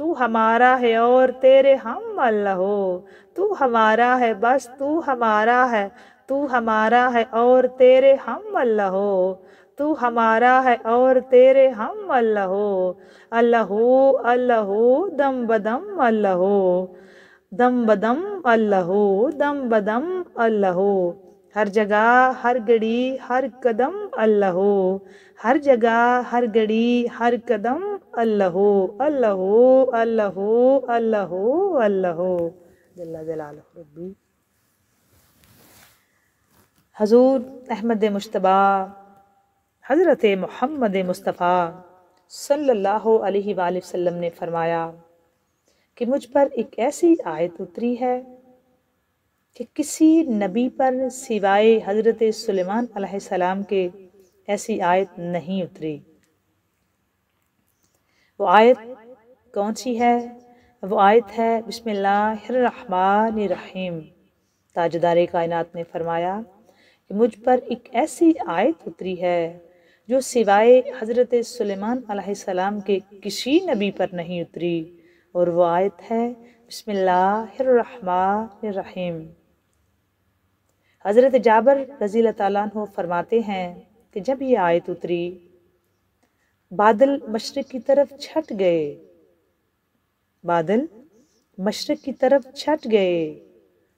تو ہمارا ہے اور تیرے ہم اللہ ہو، تو ہمارا ہے بس تو ہمارا ہے، تو ہمارا ہے اور تیرے ہم اللہ ہو، تو ہمارا ہے اور تیرے ہم اللہ ہو، اللہ ہو اللہ ہو دم بدم اللہ ہو، دم بدم اللہ ہو، دم بدم اللہ ہو، ہر جگہ ہر گھڑی ہر قدم اللہ ہو، ہر جگہ ہر گھڑی ہر قدم اللہ ہو، اللہ ہو اللہ ہو اللہ ہو اللہ ہو جل جلالہ ربی۔ حضور احمد مجتبیٰ حضرت محمد مصطفیٰ صلی اللہ علیہ وآلہ وسلم نے فرمایا کہ مجھ پر ایک ایسی آیت اتری ہے کہ کسی نبی پر سوائے حضرت سلیمان علیہ السلام کے ایسی آیت نہیں اتری۔ وہ آیت کون سی ہے؟ وہ آیت ہے بسم اللہ الرحمن الرحیم۔ تاجدار کائنات نے فرمایا کہ مجھ پر ایک ایسی آیت اتری ہے جو سوائے حضرت سلیمان علیہ السلام کے کسی نبی پر نہیں اتری، اور وہ آیت ہے بسم اللہ الرحمن الرحیم۔ حضرت جابر رضی اللہ تعالیٰ عنہ فرماتے ہیں کہ جب یہ آیت اتری بادل مشرق کی طرف چھٹ گئے، بادل مشرق کی طرف چھٹ گئے،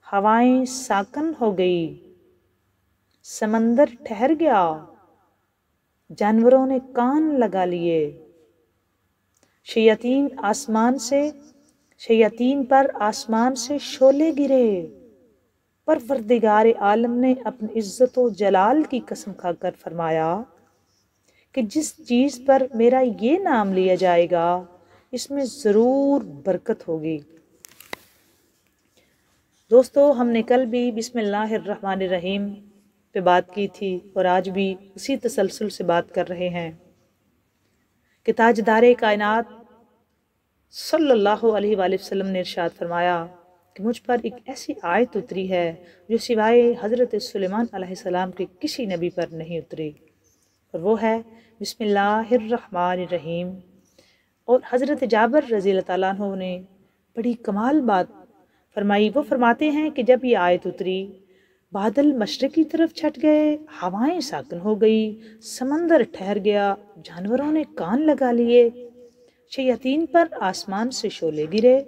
ہوائیں ساکن ہو گئی، سمندر ٹھہر گیا، جانوروں نے کان لگا لیے، شیاطین پر آسمان سے شعلے گرے، پروردگار عالم نے اپنی عزت و جلال کی قسم کھا کر فرمایا کہ جس چیز پر میرا یہ نام لیا جائے گا اس میں ضرور برکت ہوگی۔ دوستو، ہم نے کل بھی بسم اللہ الرحمن الرحیم پہ بات کی تھی اور آج بھی اسی تسلسل سے بات کر رہے ہیں کہ تاجدار کائنات صلی اللہ علیہ وآلہ وسلم نے ارشاد فرمایا کہ مجھ پر ایک ایسی آیت اتری ہے جو سوائے حضرت سلیمان علیہ السلام کے کسی نبی پر نہیں اتری، اور وہ ہے بسم اللہ الرحمن الرحیم۔ اور حضرت جابر رضی اللہ تعالیٰ عنہ نے بڑی کمال بات فرمائی۔ وہ فرماتے ہیں کہ جب یہ آیت اتری بادل مشرق کی طرف چھٹ گئے، ہوائیں ساکن ہو گئی، سمندر ٹھہر گیا، جانوروں نے کان لگا لیے، شیاطین پر آسمان سے شعلے گرے،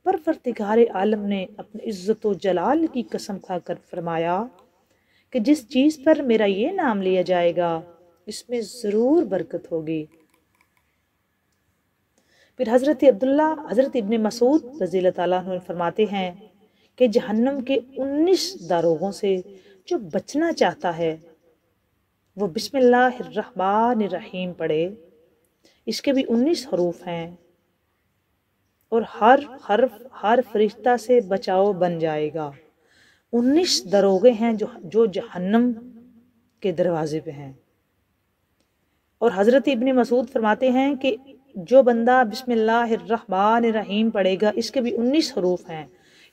پروردگار عالم نے اپنی عزت و جلال کی قسم کھا کر فرمایا کہ جس چیز پر میرا یہ نام لیا جائے گا اس میں ضرور برکت ہوگی۔ پھر حضرت ابن مسعود رضی اللہ تعالیٰ عنہ فرماتے ہیں کہ جہنم کے 19 داروغوں سے جو بچنا چاہتا ہے وہ بسم اللہ الرحمن الرحیم پڑھے۔ اس کے بھی 19 حروف ہیں اور ہر حرف ہر فرشتہ سے بچاؤ بن جائے گا۔ 19 دروغے ہیں جو جہنم کے دروازے پہ ہیں۔ اور حضرت ابن مسعود فرماتے ہیں کہ جو بندہ بسم اللہ الرحمن الرحیم پڑھے گا، اس کے بھی 19 حروف ہیں،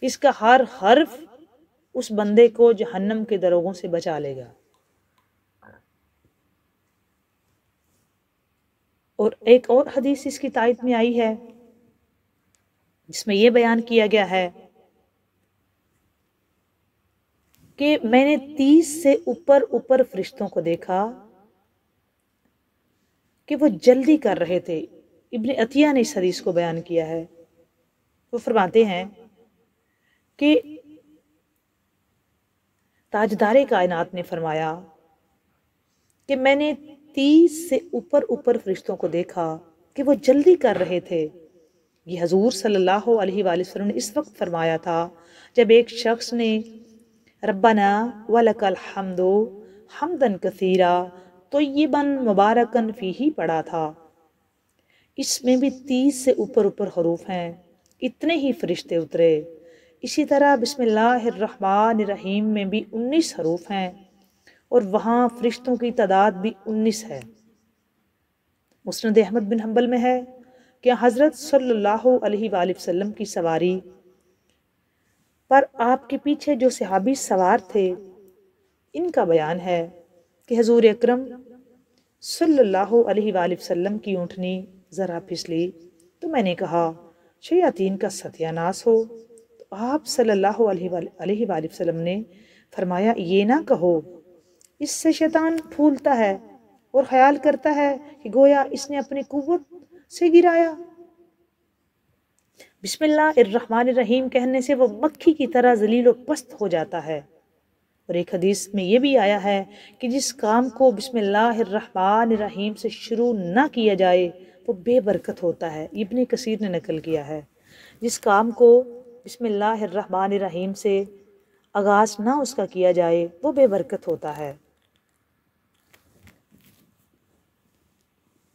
اس کا ہر حرف اس بندے کو جہنم کے دروغوں سے بچا لے گا۔ اور ایک اور حدیث اس کی تائید میں آئی ہے جس میں یہ بیان کیا گیا ہے کہ میں نے 30 سے اوپر فرشتوں کو دیکھا کہ وہ جلدی کر رہے تھے۔ ابن عطیہ نے اس حدیث کو بیان کیا ہے۔ وہ فرماتے ہیں کہ تاجدار کائنات نے فرمایا کہ میں نے 30 سے اوپر فرشتوں کو دیکھا کہ وہ جلدی کر رہے تھے۔ یہ حضور صلی اللہ علیہ وآلہ وسلم نے اس وقت فرمایا تھا جب ایک شخص نے ربنا ولک الحمد حمدن کثیرا طیبا مبارکن فیہ پڑھا تھا۔ اس میں بھی 30 سے اوپر حروف ہیں، اتنے ہی فرشتے اترے۔ اسی طرح بسم اللہ الرحمن الرحیم میں بھی 19 حروف ہیں اور وہاں فرشتوں کی تعداد بھی 19 ہے۔ مسند احمد بن حنبل میں ہے کہ حضرت صلی اللہ علیہ وآلہ وسلم کی سواری پر آپ کے پیچھے جو صحابی سوار تھے ان کا بیان ہے کہ حضور اکرم صلی اللہ علیہ وآلہ وسلم کی اونٹنی ذرا پھسلی تو میں نے کہا شیاطین کا ستیہ ناس ہو۔ تو آپ صلی اللہ علیہ وآلہ وسلم نے فرمایا یہ نہ کہو، اس سے شیطان پھولتا ہے اور خیال کرتا ہے کہ گویا اس نے اپنی قوت سے گرایا۔ بسم اللہ الرحمن الرحیم کہنے سے وہ مکھی کی طرح ذلیل و پست ہو جاتا ہے۔ اور ایک حدیث میں یہ بھی آیا ہے کہ جس کام کو بسم اللہ الرحمن الرحیم سے شروع نہ کیا جائے وہ بے برکت ہوتا ہے۔ ابن کثیر نے نقل کیا ہے، جس کام کو بسم اللہ الرحمن الرحیم سے آغاز نہ اس کا کیا جائے وہ بے برکت ہوتا ہے۔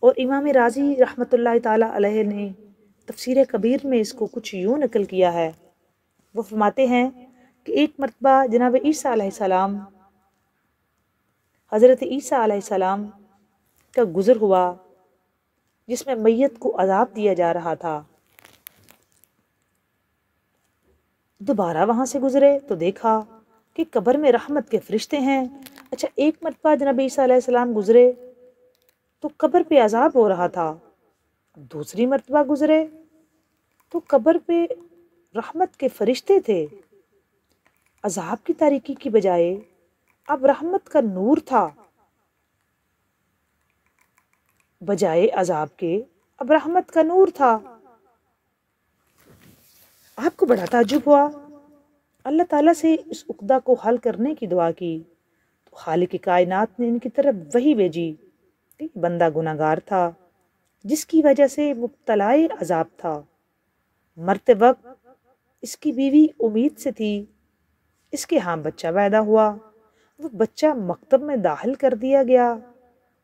اور امام رازی رحمۃ اللہ تعالی علیہ نے تفسیر کبیر میں اس کو کچھ یوں نقل کیا ہے۔ وہ فرماتے ہیں کہ ایک مرتبہ جناب عیسیٰ علیہ السلام، حضرت عیسیٰ علیہ السلام کا گزر ہوا جس میں میت کو عذاب دیا جا رہا تھا۔ دوبارہ وہاں سے گزرے تو دیکھا کہ قبر میں رحمت کے فرشتے ہیں۔ اچھا، ایک مرتبہ جناب عیسیٰ علیہ السلام گزرے تو قبر پہ عذاب ہو رہا تھا، دوسری مرتبہ گزرے تو قبر پہ رحمت کے فرشتے تھے۔ عذاب کی تاریکی کی بجائے اب رحمت کا نور تھا، بجائے عذاب کے اب رحمت کا نور تھا۔ آپ کو بڑا تعجب ہوا، اللہ تعالیٰ سے اس عقدہ کو حل کرنے کی دعا کی تو خالق کائنات نے ان کی طرف وحی بھیجی کہ بندہ گناہگار تھا جس کی وجہ سے مبتلا عذاب تھا، مرتے وقت اس کی بیوی امید سے تھی، اس کے ہاں بچہ پیدا ہوا، وہ بچہ مکتب میں داخل کر دیا گیا،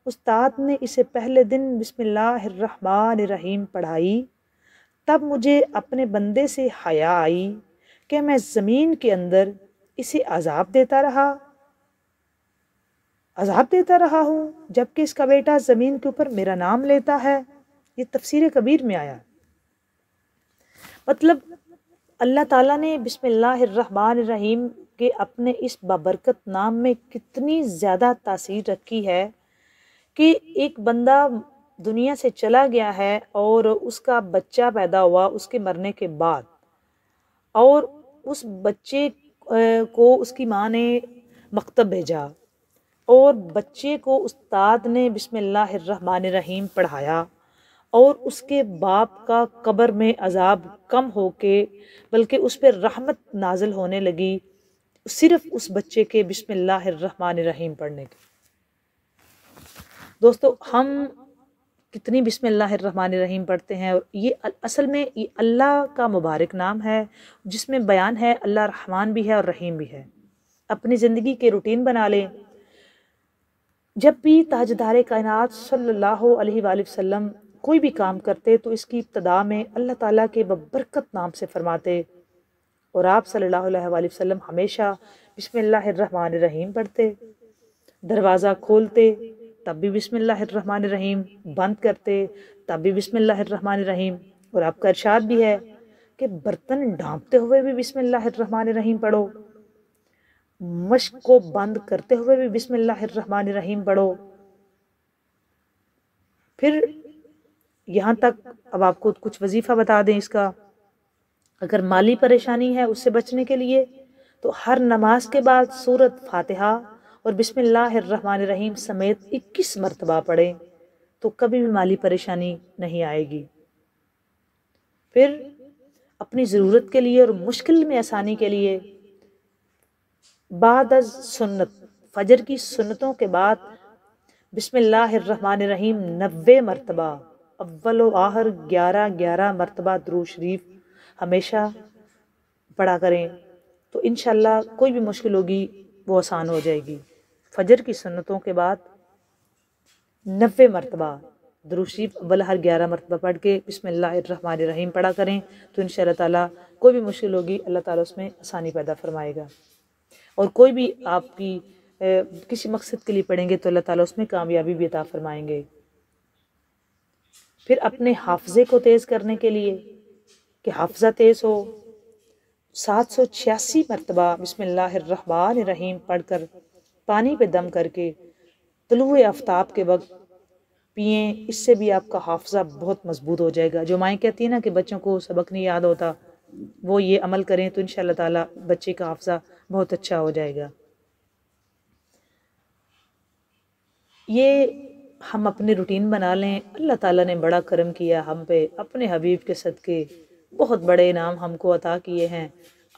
استاد نے اسے پہلے دن بسم اللہ الرحمن الرحیم پڑھائی، تب مجھے اپنے بندے سے حیا آئی کہ میں زمین کے اندر اسے عذاب دیتا رہا ہوں جبکہ اس کا بیٹا زمین کے اوپر میرا نام لیتا ہے۔ یہ تفسیر کبیر میں آیا۔ مطلب اللہ تعالیٰ نے بسم اللہ الرحمن الرحیم کے اپنے اس بابرکت نام میں کتنی زیادہ تاثیر رکھی ہے کہ ایک بندہ دنیا سے چلا گیا ہے اور اس کا بچہ پیدا ہوا اس کے مرنے کے بعد، اور اس بچے کو اس کی ماں نے مکتب بھیجا اور بچے کو استاد نے بسم اللہ الرحمن الرحیم پڑھایا، اور اس کے باپ کا قبر میں عذاب کم ہو کے بلکہ اس پہ رحمت نازل ہونے لگی صرف اس بچے کے بسم اللہ الرحمن الرحیم پڑھنے کے۔ دوستو، ہم کتنی بسم اللہ الرحمن الرحیم پڑھتے ہیں، اور یہ اصل میں یہ اللہ کا مبارک نام ہے جس میں بیان ہے اللہ رحمان بھی ہے اور رحیم بھی ہے۔ اپنی زندگی کے روٹین بنا لیں، جب بھی تاجدار کائنات صلی اللہ علیہ وآلہ وسلم کوئی بھی کام کرتے تو اس کی ابتدا میں اللہ تعالیٰ کے ببرکت نام سے فرماتے، اور آپ صلی اللہ علیہ وآلہ وسلم ہمیشہ بسم اللہ الرحمن الرحیم پڑھتے، دروازہ کھولتے تب بھی بسم اللہ الرحمن الرحیم، بند کرتے تب بھی بسم اللہ الرحمن الرحیم۔ اور آپ کا ارشاد بھی ہے کہ برتن ڈھانپتے ہوئے بھی بسم اللہ الرحمن الرحیم پڑھو، مشق کو بند کرتے ہوئے بھی بسم اللہ الرحمن الرحیم پڑھو۔ پھر یہاں تک اب آپ کو کچھ وظیفہ بتا دیں اس کا، اگر مالی پریشانی ہے اس سے بچنے کے لیے تو ہر نماز کے بعد سورۃ فاتحہ اور بسم اللہ الرحمن الرحیم سمیت 21 مرتبہ پڑھیں تو کبھی بھی مالی پریشانی نہیں آئے گی۔ پھر اپنی ضرورت کے لیے اور مشکل میں آسانی کے لیے بعد از سنت، فجر کی سنتوں کے بعد بسم اللہ الرحمن الرحیم 90 مرتبہ، اول و آخر 11 مرتبہ درود شریف ہمیشہ پڑھا کریں تو انشاءاللہ کوئی بھی مشکل ہوگی وہ آسان ہو جائے گی۔ فجر کی سنتوں کے بعد 90 مرتبہ درود شریف اول ہر 11 مرتبہ پڑھ کے بسم اللہ الرحمن الرحیم پڑھا کریں تو انشاءاللہ تعالیٰ کوئی بھی مشکل ہوگی اللہ تعالیٰ اس میں آسانی پیدا فرمائے گا، اور کوئی بھی آپ کی کسی مقصد کے لیے پڑھیں گے تو اللہ تعالیٰ اس میں کامیابی بھی عطا فرمائیں گے۔ پھر اپنے حافظے کو تیز کرنے کے لیے کہ حافظہ تیز ہو، 786 مرتبہ بسم اللہ الرحمن الرحیم پڑھ کر پانی پہ دم کر کے طلوع آفتاب کے وقت پئیں، اس سے بھی آپ کا حافظہ بہت مضبوط ہو جائے گا۔ جو مائیں کہتی ہیں نا کہ بچوں کو سبق نہیں یاد ہوتا، وہ یہ عمل کریں تو انشاءاللہ تعالیٰ بچے کا حافظہ بہت اچھا ہو جائے گا۔ یہ ہم اپنی روٹین بنا لیں، اللہ تعالیٰ نے بڑا کرم کیا ہم پہ، اپنے حبیب کے صدقے بہت بڑے انعام ہم کو عطا کیے ہیں۔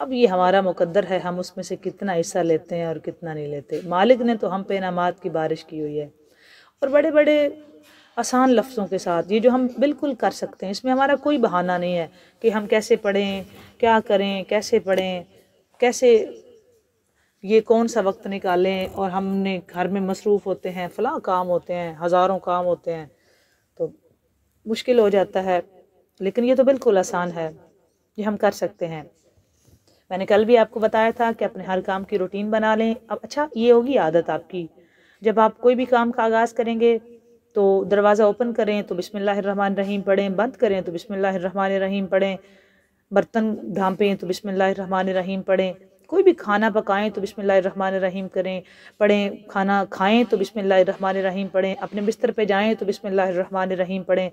اب یہ ہمارا مقدر ہے، ہم اس میں سے کتنا حصہ لیتے ہیں اور کتنا نہیں لیتے۔ مالک نے تو ہم پہ انعامات کی بارش کی ہوئی ہے، اور بڑے بڑے آسان لفظوں کے ساتھ، یہ جو ہم بالکل کر سکتے ہیں، اس میں ہمارا کوئی بہانہ نہیں ہے کہ ہم کیسے پڑھیں، کیا کریں، کیسے پڑھیں، کیسے یہ کون سا وقت نکالیں، اور ہم نے گھر میں مصروف ہوتے ہیں، فلاں کام ہوتے ہیں، ہزاروں کام ہوتے ہیں، تو مشکل ہو جاتا ہے۔ لیکن یہ تو بالکل آسان ہے، یہ ہم کر سکتے ہیں۔ میں نے کل بھی آپ کو بتایا تھا کہ اپنے ہر کام کی روٹین بنا لیں۔ اب اچھا یہ ہوگی عادت آپ کی، جب آپ کوئی بھی کام کا آغاز کریں گے تو دروازہ اوپن کریں تو بسم اللہ الرحمن الرحیم پڑھیں، بند کریں تو بسم اللہ الرحمن الرحیم پڑھیں، برتن ڈھانپیں تو بسم اللہ الرحمن الرحیم پڑھیں، کوئی بھی کھانا پکائیں تو بسم اللہ الرحمن الرحیم کریں پڑھیں، کھانا کھائیں تو بسم اللہ الرحمن الرحیم پڑھیں، اپنے بستر پہ جائیں تو بسم اللہ الرحمن الرحیم پڑھیں،